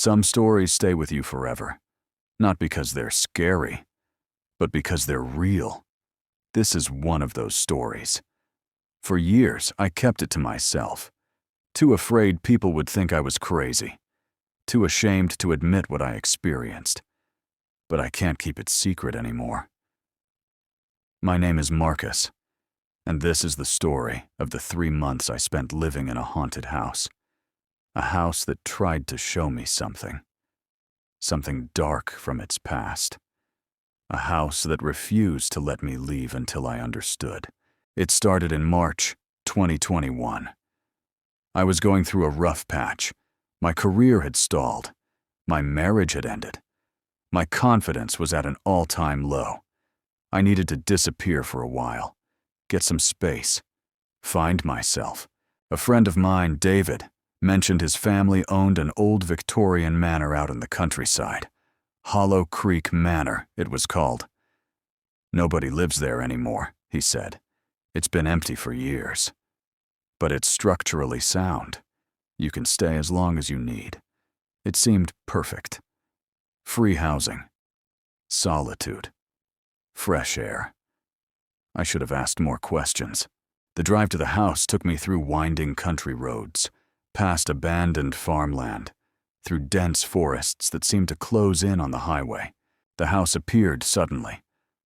Some stories stay with you forever, not because they're scary, but because they're real. This is one of those stories. For years, I kept it to myself, too afraid people would think I was crazy, too ashamed to admit what I experienced. But I can't keep it secret anymore. My name is Marcus, and this is the story of the 3 months I spent living in a haunted house. A house that tried to show me something dark from its past. A house that refused to let me leave until I understood. It started in March 2021. I was going through a rough patch. My career had stalled. My marriage had ended. My confidence was at an all-time low. I needed to disappear for a while, get some space, find myself. A friend of mine, David, mentioned his family owned an old Victorian manor out in the countryside. Hollow Creek Manor, it was called. Nobody lives there anymore, he said. It's been empty for years. But it's structurally sound. You can stay as long as you need. It seemed perfect. Free housing. Solitude. Fresh air. I should have asked more questions. The drive to the house took me through winding country roads, past abandoned farmland, through dense forests that seemed to close in on the highway. The house appeared suddenly.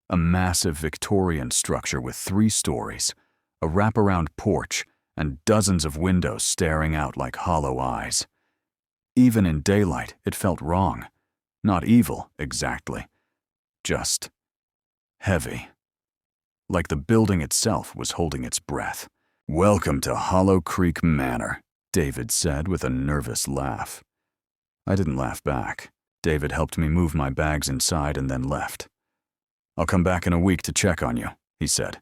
A massive Victorian structure with 3 stories, a wraparound porch, and dozens of windows staring out like hollow eyes. Even in daylight, it felt wrong. Not evil, exactly. Just heavy. Like the building itself was holding its breath. "Welcome to Hollow Creek Manor," David said with a nervous laugh. I didn't laugh back. David helped me move my bags inside and then left. "I'll come back in a week to check on you," he said.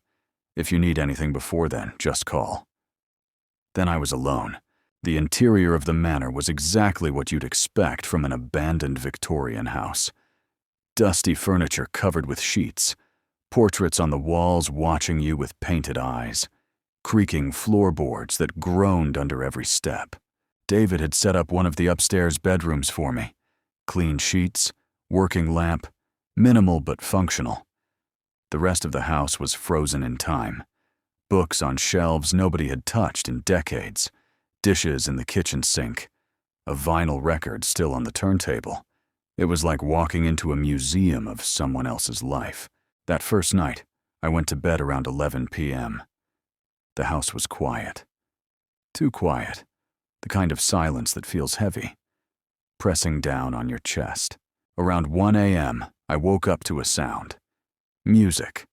"If you need anything before then, just call." Then I was alone. The interior of the manor was exactly what you'd expect from an abandoned Victorian house. Dusty furniture covered with sheets, portraits on the walls watching you with painted eyes, creaking floorboards that groaned under every step. David had set up one of the upstairs bedrooms for me. Clean sheets, working lamp, minimal but functional. The rest of the house was frozen in time. Books on shelves nobody had touched in decades, dishes in the kitchen sink, a vinyl record still on the turntable. It was like walking into a museum of someone else's life. That first night, I went to bed around 11 p.m. The house was quiet. Too quiet. The kind of silence that feels heavy, pressing down on your chest. Around 1 a.m., I woke up to a sound. Music.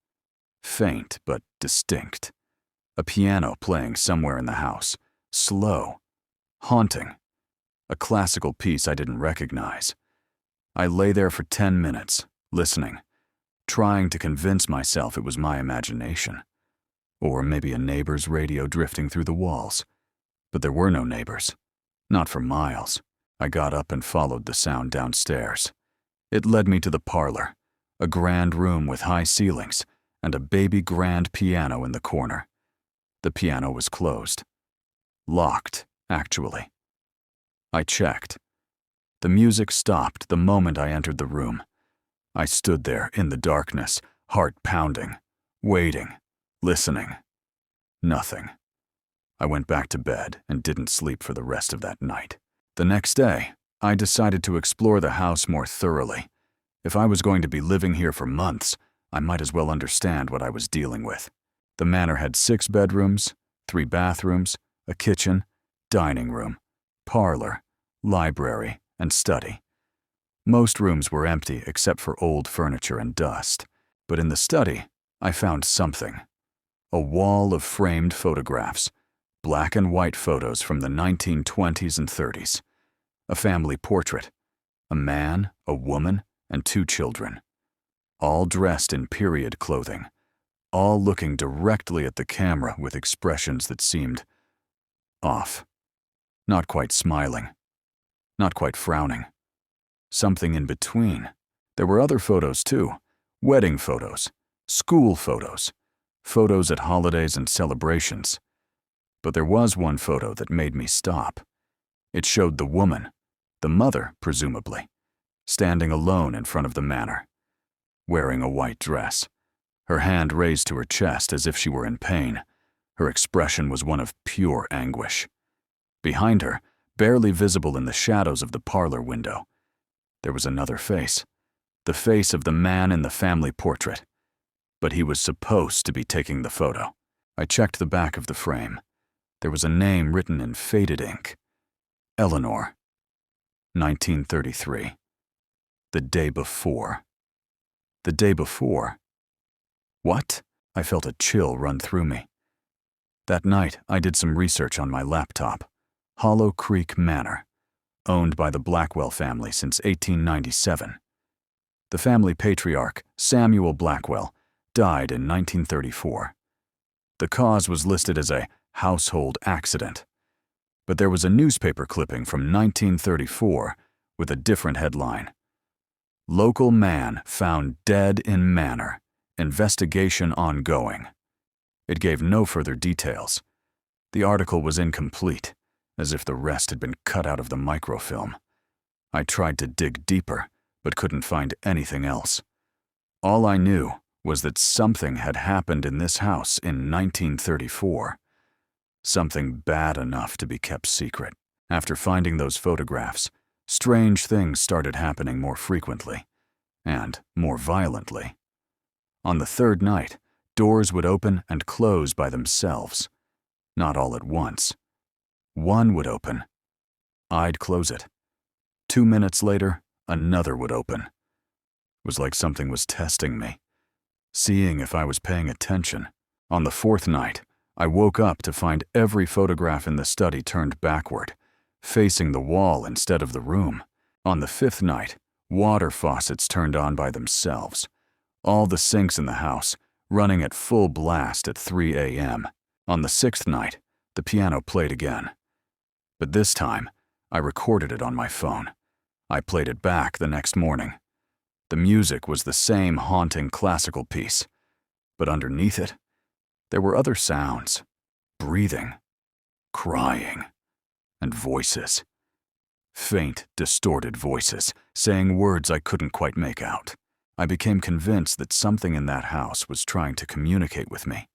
Faint but distinct. A piano playing somewhere in the house. Slow. Haunting. A classical piece I didn't recognize. I lay there for 10 minutes, listening, trying to convince myself it was my imagination. Or maybe a neighbor's radio drifting through the walls. But there were no neighbors. Not for miles. I got up and followed the sound downstairs. It led me to the parlor, a grand room with high ceilings, and a baby grand piano in the corner. The piano was closed. Locked, actually. I checked. The music stopped the moment I entered the room. I stood there in the darkness, heart pounding, waiting, listening. Nothing. I went back to bed and didn't sleep for the rest of that night. The next day, I decided to explore the house more thoroughly. If I was going to be living here for months, I might as well understand what I was dealing with. The manor had 6 bedrooms, 3 bathrooms, a kitchen, dining room, parlor, library, and study. Most rooms were empty except for old furniture and dust. But in the study, I found something. A wall of framed photographs, black and white photos from the 1920s and 30s. A family portrait, a man, a woman, and 2 children. All dressed in period clothing, all looking directly at the camera with expressions that seemed off. Not quite smiling, not quite frowning. Something in between. There were other photos too. Wedding photos, school photos, photos at holidays and celebrations. But there was one photo that made me stop. It showed the woman, The mother, presumably, standing alone in front of the manor, wearing a white dress, her hand raised to her chest as if she were in pain. Her expression was one of pure anguish. Behind her, barely visible in the shadows of the parlor window, there was another face, the face of the man in the family portrait. But he was supposed to be taking the photo. I checked the back of the frame. There was a name written in faded ink. Eleanor, 1933. The day before. The day before. What? I felt a chill run through me. That night, I did some research on my laptop. Hollow Creek Manor, owned by the Blackwell family since 1897. The family patriarch, Samuel Blackwell, died in 1934. The cause was listed as a household accident, but there was a newspaper clipping from 1934 with a different headline. Local man found dead in manor. Investigation ongoing. It gave no further details. The article was incomplete, as if the rest had been cut out of the microfilm. I tried to dig deeper, but couldn't find anything else. All I knew was that something had happened in this house in 1934. Something bad enough to be kept secret. After finding those photographs, strange things started happening more frequently, and more violently. On the third night, doors would open and close by themselves. Not all at once. One would open. I'd close it. 2 minutes later, another would open. It was like something was testing me, seeing if I was paying attention. On the fourth night, I woke up to find every photograph in the study turned backward, facing the wall instead of the room. On the fifth night, water faucets turned on by themselves. All the sinks in the house running at full blast at 3 a.m. On the sixth night, the piano played again. But this time, I recorded it on my phone. I played it back the next morning. The music was the same haunting classical piece, but underneath it, there were other sounds, breathing, crying, and voices. Faint, distorted voices, saying words I couldn't quite make out. I became convinced that something in that house was trying to communicate with me.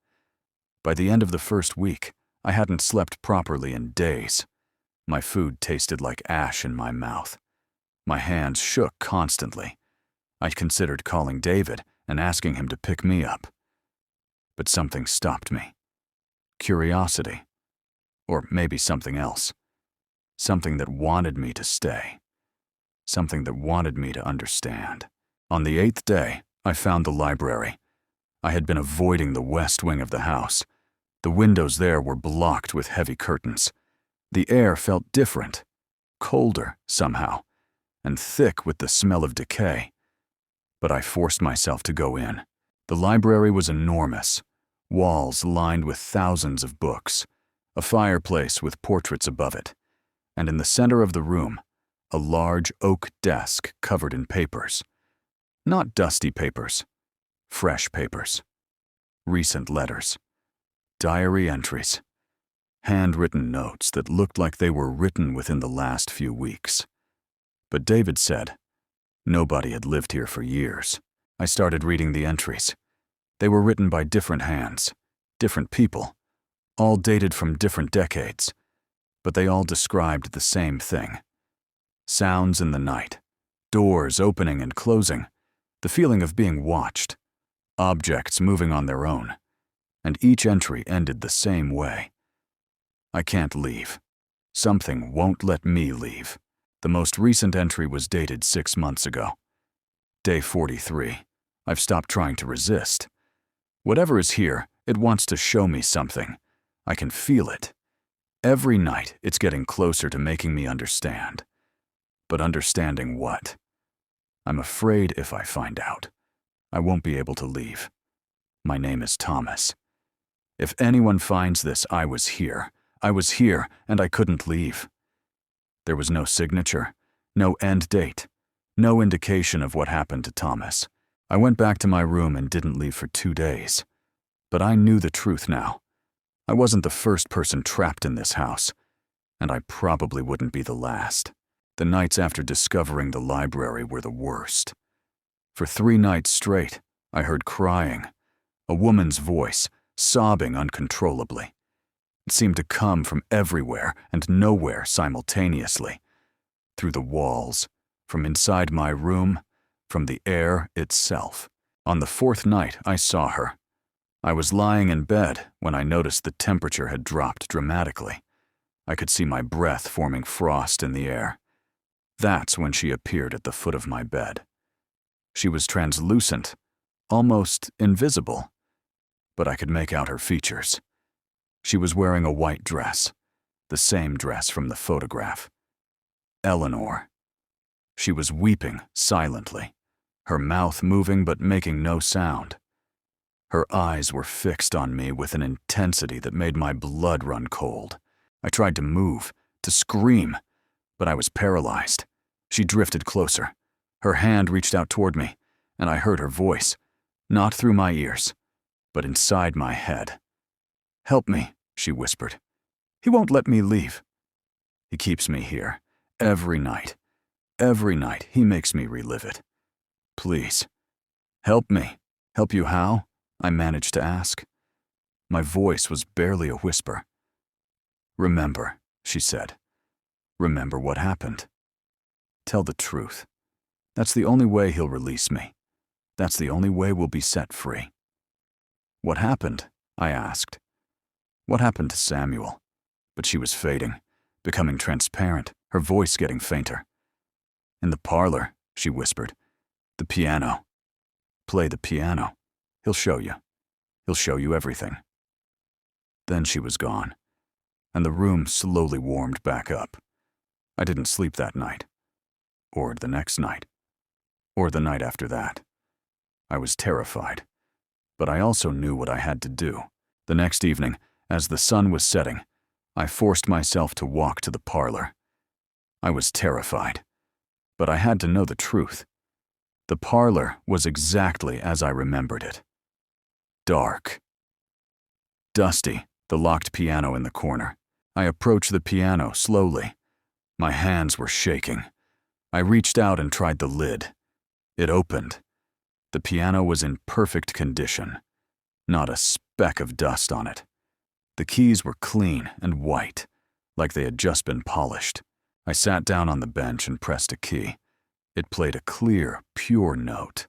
By the end of the first week, I hadn't slept properly in days. My food tasted like ash in my mouth. My hands shook constantly. I considered calling David and asking him to pick me up. But something stopped me. Curiosity. Or maybe something else. Something that wanted me to stay. Something that wanted me to understand. On the 8th day, I found the library. I had been avoiding the west wing of the house. The windows there were blocked with heavy curtains. The air felt different, colder somehow, and thick with the smell of decay. But I forced myself to go in. The library was enormous, walls lined with thousands of books, a fireplace with portraits above it, and in the center of the room, a large oak desk covered in papers. Not dusty papers, fresh papers, recent letters, diary entries, handwritten notes that looked like they were written within the last few weeks. But David said nobody had lived here for years. I started reading the entries. They were written by different hands, different people, all dated from different decades, but they all described the same thing. Sounds in the night, doors opening and closing, the feeling of being watched, objects moving on their own, and each entry ended the same way. I can't leave. Something won't let me leave. The most recent entry was dated 6 months ago. Day 43. I've stopped trying to resist. Whatever is here, it wants to show me something. I can feel it. Every night, it's getting closer to making me understand. But understanding what? I'm afraid if I find out, I won't be able to leave. My name is Thomas. If anyone finds this, I was here, and I couldn't leave. There was no signature, no end date, no indication of what happened to Thomas. I went back to my room and didn't leave for 2 days. But I knew the truth now. I wasn't the first person trapped in this house, and I probably wouldn't be the last. The nights after discovering the library were the worst. For 3 nights straight, I heard crying, a woman's voice, sobbing uncontrollably. It seemed to come from everywhere and nowhere simultaneously. Through the walls, from inside my room, from the air itself. On the 4th night, I saw her. I was lying in bed when I noticed the temperature had dropped dramatically. I could see my breath forming frost in the air. That's when she appeared at the foot of my bed. She was translucent, almost invisible, but I could make out her features. She was wearing a white dress, the same dress from the photograph. Eleanor. She was weeping silently, her mouth moving but making no sound. Her eyes were fixed on me with an intensity that made my blood run cold. I tried to move, to scream, but I was paralyzed. She drifted closer. Her hand reached out toward me, and I heard her voice, not through my ears, but inside my head. "Help me," she whispered. "He won't let me leave. He keeps me here, every night. Every night he makes me relive it. Please, help me." "Help you how?" I managed to ask. My voice was barely a whisper. "Remember," she said. "Remember what happened. Tell the truth. That's the only way he'll release me. That's the only way we'll be set free." "What happened?" I asked. "What happened to Samuel?" But she was fading, becoming transparent, her voice getting fainter. "In the parlor," she whispered. "The piano. Play the piano. He'll show you. He'll show you everything." Then she was gone, and the room slowly warmed back up. I didn't sleep that night, or the next night, or the night after that. I was terrified, but I also knew what I had to do. The next evening, as the sun was setting, I forced myself to walk to the parlor. I was terrified, but I had to know the truth. The parlor was exactly as I remembered it. Dark. Dusty, the locked piano in the corner. I approached the piano slowly. My hands were shaking. I reached out and tried the lid. It opened. The piano was in perfect condition. Not a speck of dust on it. The keys were clean and white, like they had just been polished. I sat down on the bench and pressed a key. It played a clear, pure note.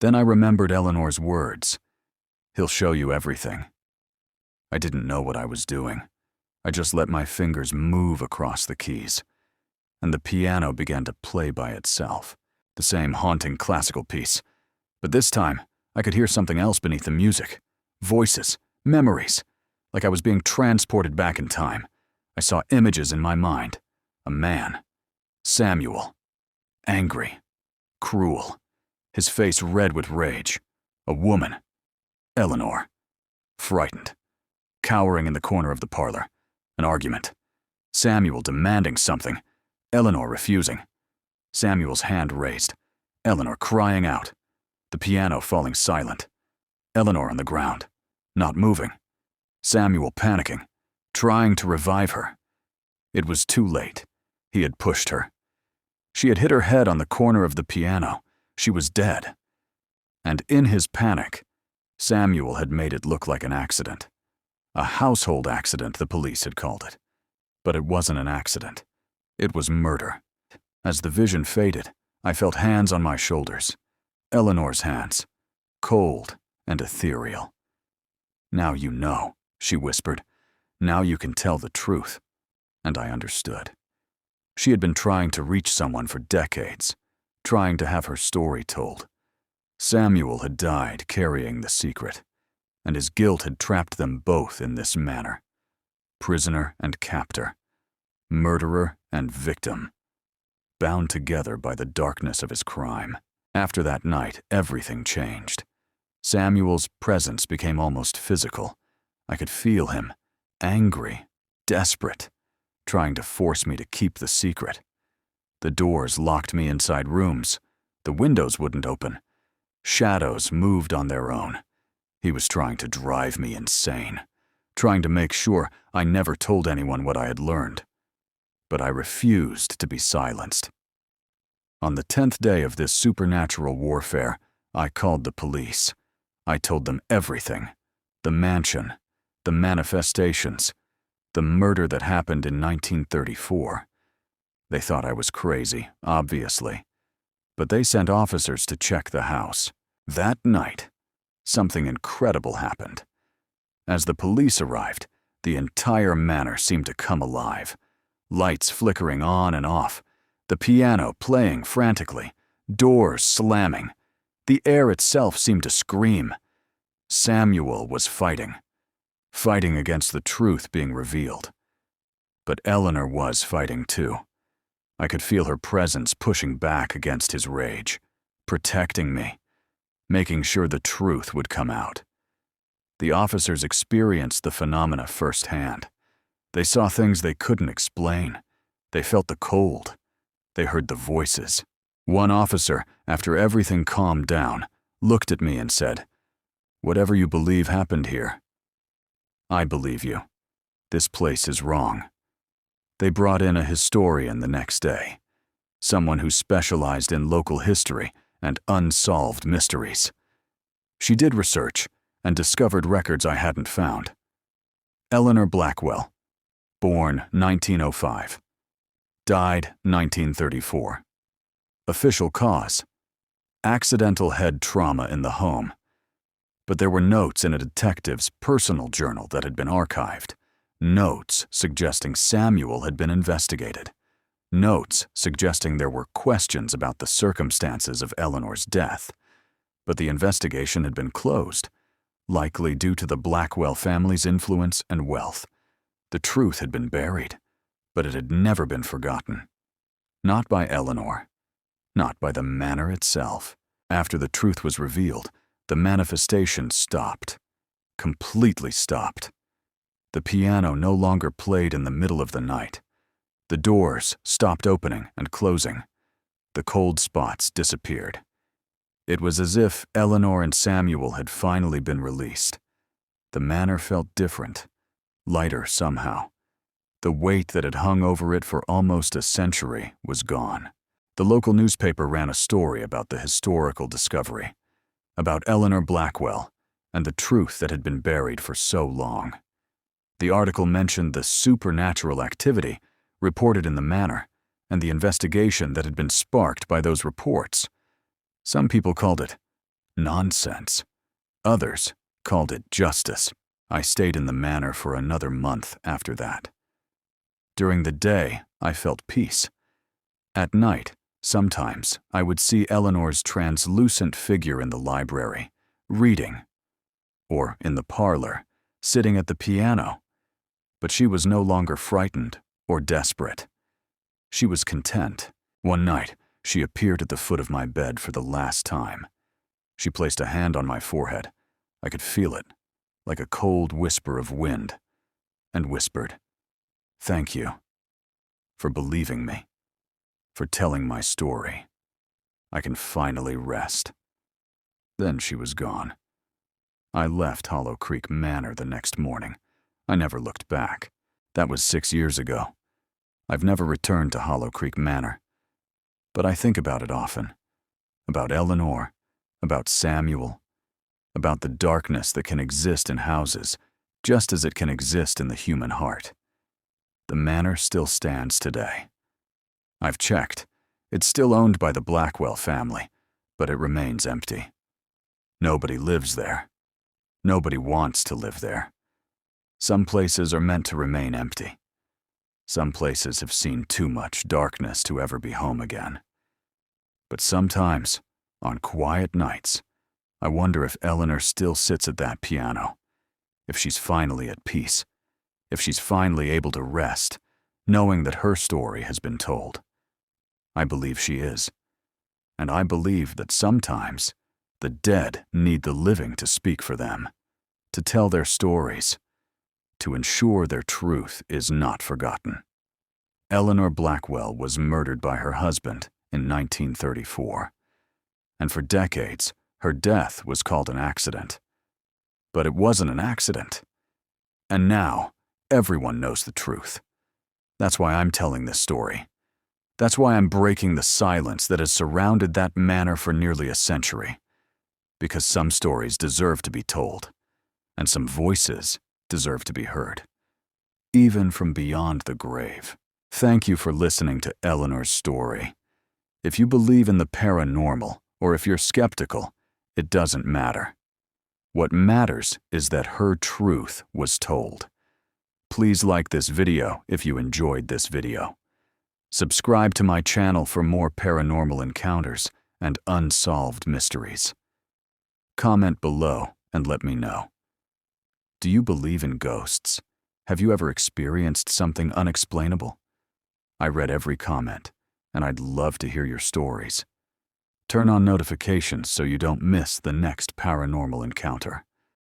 Then I remembered Eleanor's words. "He'll show you everything." I didn't know what I was doing. I just let my fingers move across the keys, and the piano began to play by itself. The same haunting classical piece. But this time, I could hear something else beneath the music. Voices, memories, like I was being transported back in time. I saw images in my mind. A man. Samuel. Angry. Cruel. His face red with rage. A woman. Eleanor. Frightened. Cowering in the corner of the parlor. An argument. Samuel demanding something. Eleanor refusing. Samuel's hand raised. Eleanor crying out. The piano falling silent. Eleanor on the ground. Not moving. Samuel panicking. Trying to revive her. It was too late. He had pushed her. She had hit her head on the corner of the piano. She was dead. And in his panic, Samuel had made it look like an accident. A household accident, the police had called it. But it wasn't an accident. It was murder. As the vision faded, I felt hands on my shoulders. Eleanor's hands. Cold and ethereal. "Now you know," she whispered. "Now you can tell the truth." And I understood. She had been trying to reach someone for decades, trying to have her story told. Samuel had died carrying the secret, and his guilt had trapped them both in this manner. Prisoner and captor, murderer and victim, bound together by the darkness of his crime. After that night, everything changed. Samuel's presence became almost physical. I could feel him, angry, desperate, trying to force me to keep the secret. The doors locked me inside rooms. The windows wouldn't open. Shadows moved on their own. He was trying to drive me insane, trying to make sure I never told anyone what I had learned. but I refused to be silenced. On the 10th day of this supernatural warfare, I called the police. I told them everything: the mansion, the manifestations, the murder that happened in 1934. They thought I was crazy, obviously, but they sent officers to check the house. That night, something incredible happened. As the police arrived, the entire manor seemed to come alive. Lights flickering on and off, the piano playing frantically, doors slamming. The air itself seemed to scream. Samuel was fighting against the truth being revealed. But Eleanor was fighting too. I could feel her presence pushing back against his rage, protecting me, making sure the truth would come out. The officers experienced the phenomena firsthand. They saw things they couldn't explain. They felt the cold. They heard the voices. One officer, after everything calmed down, looked at me and said, "Whatever you believe happened here, I believe you. This place is wrong." They brought in a historian the next day, someone who specialized in local history and unsolved mysteries. She did research and discovered records I hadn't found. Eleanor Blackwell, born 1905, died 1934. Official cause: accidental head trauma in the home. But there were notes in a detective's personal journal that had been archived. Notes suggesting Samuel had been investigated. Notes suggesting there were questions about the circumstances of Eleanor's death. But the investigation had been closed, likely due to the Blackwell family's influence and wealth. The truth had been buried, but it had never been forgotten. Not by Eleanor, not by the manor itself. After the truth was revealed, the manifestation stopped, completely stopped. The piano no longer played in the middle of the night. The doors stopped opening and closing. The cold spots disappeared. It was as if Eleanor and Samuel had finally been released. The manor felt different, lighter somehow. The weight that had hung over it for almost a century was gone. The local newspaper ran a story about the historical discovery, about Eleanor Blackwell and the truth that had been buried for so long. The article mentioned the supernatural activity reported in the manor and the investigation that had been sparked by those reports. Some people called it nonsense. Others called it justice. I stayed in the manor for another month after that. During the day, I felt peace. At night, sometimes I would see Eleanor's translucent figure in the library, reading, or in the parlor, sitting at the piano. But she was no longer frightened or desperate. She was content. One night, she appeared at the foot of my bed for the last time. She placed a hand on my forehead. I could feel it, like a cold whisper of wind, and whispered, "Thank you for believing me, for telling my story. I can finally rest." Then she was gone. I left Hollow Creek Manor the next morning. I never looked back. That was 6 years ago. I've never returned to Hollow Creek Manor. But I think about it often. About Eleanor, about Samuel, about the darkness that can exist in houses, just as it can exist in the human heart. The manor still stands today. I've checked. It's still owned by the Blackwell family, but it remains empty. Nobody lives there. Nobody wants to live there. Some places are meant to remain empty. Some places have seen too much darkness to ever be home again. But sometimes, on quiet nights, I wonder if Eleanor still sits at that piano, if she's finally at peace, if she's finally able to rest, knowing that her story has been told. I believe she is. And I believe that sometimes the dead need the living to speak for them, to tell their stories, to ensure their truth is not forgotten. Eleanor Blackwell was murdered by her husband in 1934, and for decades, her death was called an accident. But it wasn't an accident. And now, everyone knows the truth. That's why I'm telling this story. That's why I'm breaking the silence that has surrounded that manor for nearly a century. Because some stories deserve to be told, and some voices deserve to be heard, even from beyond the grave. Thank you for listening to Eleanor's story. If you believe in the paranormal, or if you're skeptical, it doesn't matter. What matters is that her truth was told. Please like this video if you enjoyed this video. Subscribe to my channel for more paranormal encounters and unsolved mysteries. Comment below and let me know. Do you believe in ghosts? Have you ever experienced something unexplainable? I read every comment, and I'd love to hear your stories. Turn on notifications so you don't miss the next paranormal encounter.